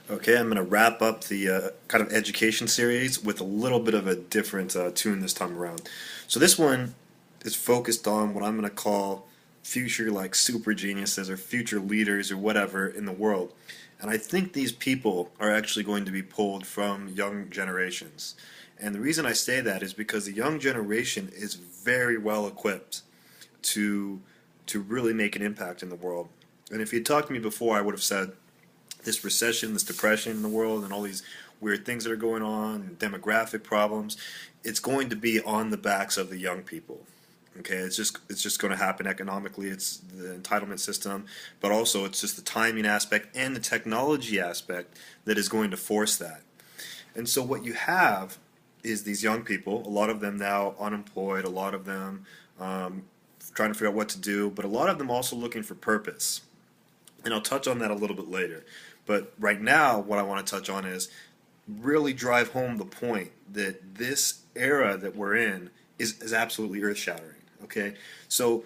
Okay, I'm going to wrap up the kind of education series with a little bit of a different tune this time around. So this one is focused on what I'm going to call future like super geniuses or future leaders or whatever in the world. And I think these people are actually going to be pulled from young generations. And the reason I say that is because the young generation is very well equipped to to really make an impact in the world. And if you'd talked to me before, I would have said this recession, this depression in the world, and all these weird things that are going on, and demographic problems, it's going to be on the backs of the young people. Okay, it's just going to happen economically. It's the entitlement system, but also it's just the timing aspect and the technology aspect that is going to force that. And so what you have is these young people, a lot of them now unemployed, a lot of them trying to figure out what to do, but a lot of them also looking for purpose. And I'll touch on that a little bit later. But right now, what I want to touch on is really drive home the point that this era that we're in is absolutely earth shattering. Okay? So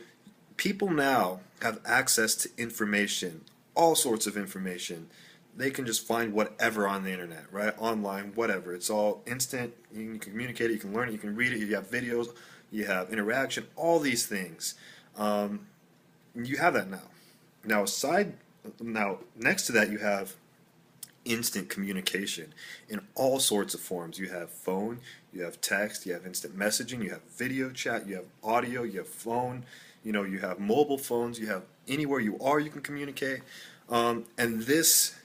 people now have access to information, all sorts of information. They can just find whatever on the internet, right? Online, whatever. It's all instant. You can communicate it, you can learn it, you can read it, you have videos, you have interaction, all these things. Um, you have that now. Now, next to that, you have instant communication in all sorts of forms. You have phone, you have text, you have instant messaging, you have video chat, you have audio, you have phone, you have mobile phones, you have anywhere you are, you can communicate. And this,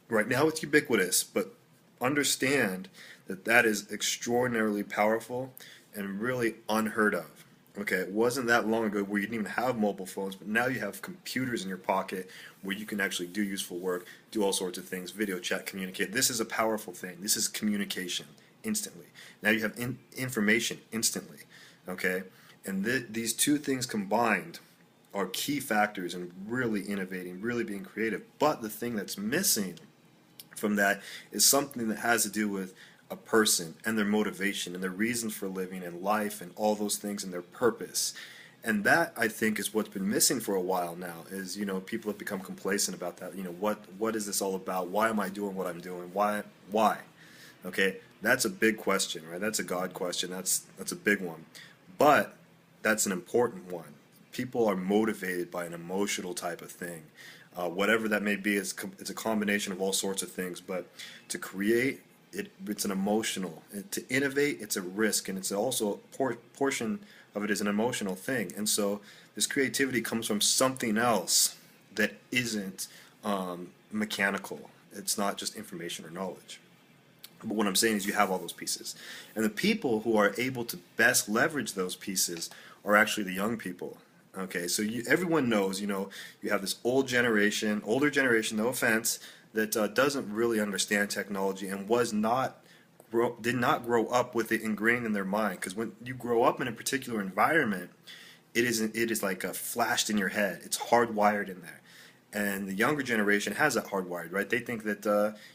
right now, it's ubiquitous, but understand that that is extraordinarily powerful and really unheard of. Okay, it wasn't that long ago where you didn't even have mobile phones, but now you have computers in your pocket where you can actually do useful work, do all sorts of things, video chat, communicate. This is a powerful thing. This is communication instantly. Now you have information instantly. Okay, and these two things combined are key factors in really innovating, really being creative. But the thing that's missing from that is something that has to do with a person and their motivation and their reasons for living and life and all those things and their purpose. And that, I think, is what's been missing for a while now is, people have become complacent about that. What is this all about? Why am I doing what I'm doing? Why? Okay, that's a big question, right? That's a God question. That's a big one. But that's an important one. People are motivated by an emotional type of thing. Whatever that may be, it's a combination of all sorts of things. But to create, it's an emotional. To innovate, it's a risk, and it's also a portion of it is an emotional thing. And so this creativity comes from something else that isn't mechanical. It's not just information or knowledge. But what I'm saying is you have all those pieces. And the people who are able to best leverage those pieces are actually the young people. Okay, so everyone knows, you have this older generation, no offense, that doesn't really understand technology and did not grow up with it ingrained in their mind. Because when you grow up in a particular environment, it is like flashed in your head. It's hardwired in there. And the younger generation has that hardwired, right? They think that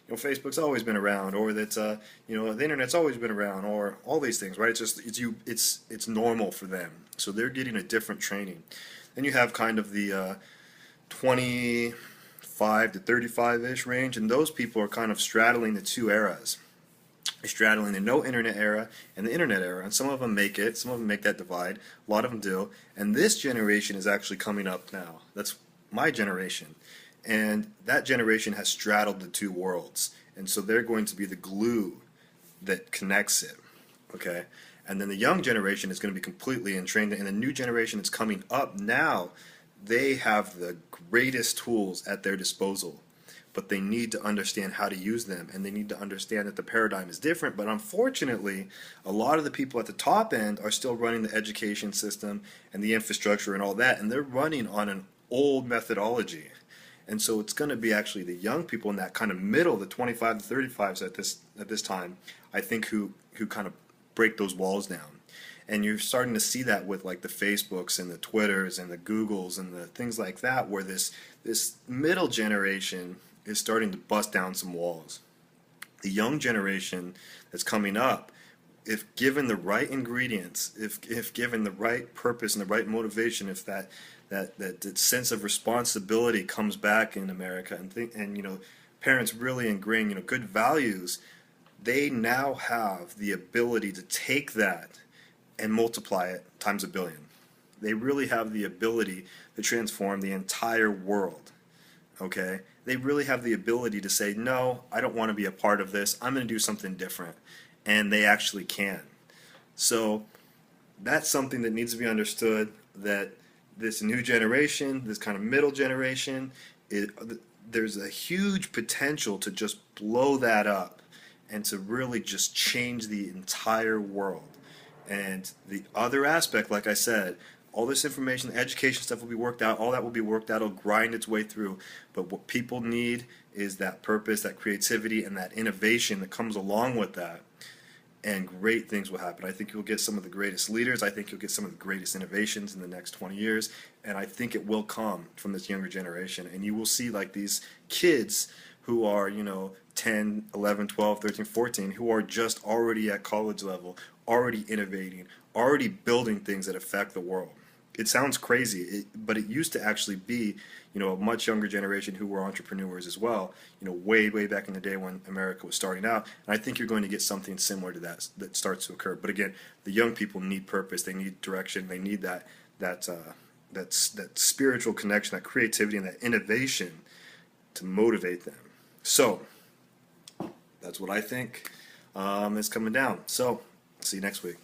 Facebook's always been around, or that the internet's always been around, or all these things, right? It's normal for them. So they're getting a different training. Then you have kind of the 25 to 35-ish range, and those people are kind of straddling the two eras. They're straddling the no internet era and the internet era, and some of them make it. Some of them make that divide. A lot of them do. And this generation is actually coming up now. That's my generation, and that generation has straddled the two worlds, and so they're going to be the glue that connects it. Okay, and then the young generation is going to be completely entrained, and the new generation that's coming up now, they have the greatest tools at their disposal, but they need to understand how to use them, and they need to understand that the paradigm is different. But unfortunately, a lot of the people at the top end are still running the education system and the infrastructure and all that, and they're running on an old methodology. And so it's going to be actually the young people in that kind of middle, the 25 to 35s at this time, I think, who kind of break those walls down. And you're starting to see that with like the Facebooks and the Twitters and the Googles and the things like that, where this middle generation is starting to bust down some walls. The young generation that's coming up, if given the right ingredients, if given the right purpose and the right motivation, if that sense of responsibility comes back in America, and parents really ingrain, good values, they now have the ability to take that and multiply it times a billion. They really have the ability to transform the entire world. Okay? They really have the ability to say, no, I don't want to be a part of this. I'm going to do something different. And they actually can. So that's something that needs to be understood, that this new generation, this kind of middle generation, there's a huge potential to just blow that up and to really just change the entire world. And the other aspect, like I said, all this information, the education stuff will be worked out, all that will be worked out, it'll grind its way through. But what people need is that purpose, that creativity, and that innovation that comes along with that. And great things will happen. I think you'll get some of the greatest leaders. I think you'll get some of the greatest innovations in the next 20 years. And I think it will come from this younger generation. And you will see like these kids who are, 10, 11, 12, 13, 14, who are just already at college level, already innovating, already building things that affect the world. It sounds crazy, but it used to actually be, a much younger generation who were entrepreneurs as well, way, way back in the day when America was starting out. And I think you're going to get something similar to that starts to occur. But again, the young people need purpose, they need direction, they need that spiritual connection, that creativity, and that innovation to motivate them. So that's what I think is coming down. So see you next week.